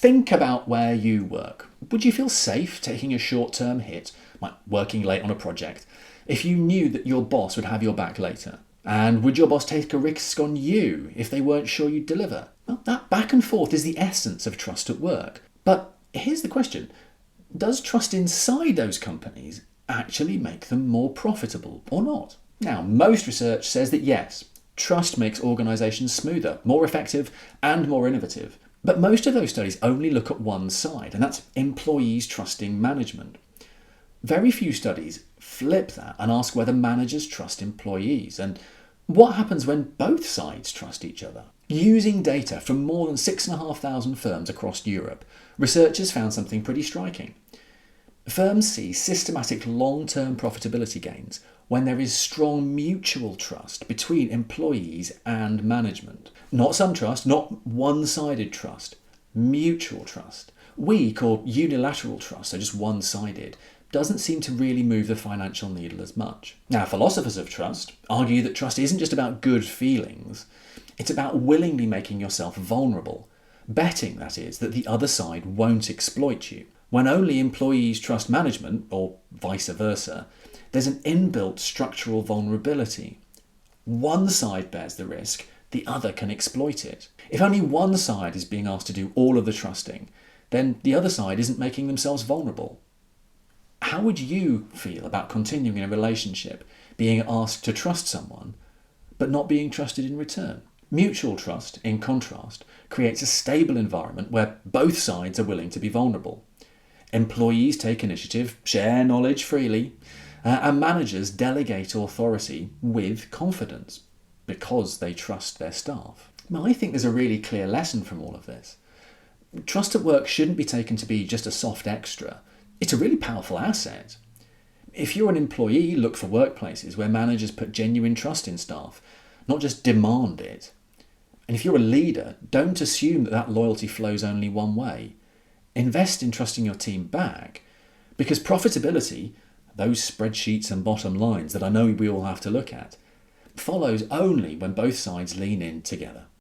Think about where you work. Would you feel safe taking a short-term hit, like working late on a project, if you knew that your boss would have your back later? And would your boss take a risk on you if they weren't sure you'd deliver? Well, that back and forth is the essence of trust at work. But here's the question. Does trust inside those companies actually make them more profitable or not? Now, most research says that yes, trust makes organisations smoother, more effective and more innovative. But most of those studies only look at one side, and that's employees trusting management. Very few studies flip that and ask whether managers trust employees and what happens when both sides trust each other. Using data from more than 6,500 firms across Europe, researchers found something pretty striking. Firms see systematic long-term profitability gains when there is strong mutual trust between employees and management. Not some trust, not one-sided trust, mutual trust. We call unilateral trust, so just one-sided, doesn't seem to really move the financial needle as much. Now, philosophers of trust argue that trust isn't just about good feelings, it's about willingly making yourself vulnerable, betting, that is, that the other side won't exploit you. When only employees trust management, or vice versa, there's an inbuilt structural vulnerability. One side bears the risk, the other can exploit it. If only one side is being asked to do all of the trusting, then the other side isn't making themselves vulnerable. How would you feel about continuing in a relationship, being asked to trust someone, but not being trusted in return? Mutual trust, in contrast, creates a stable environment where both sides are willing to be vulnerable. Employees take initiative, share knowledge freely, and managers delegate authority with confidence because they trust their staff. Now, I think there's a really clear lesson from all of this. Trust at work shouldn't be taken to be just a soft extra. It's a really powerful asset. If you're an employee, look for workplaces where managers put genuine trust in staff, not just demand it. And if you're a leader, don't assume that that loyalty flows only one way. Invest in trusting your team back, because profitability, those spreadsheets and bottom lines that I know we all have to look at, follows only when both sides lean in together.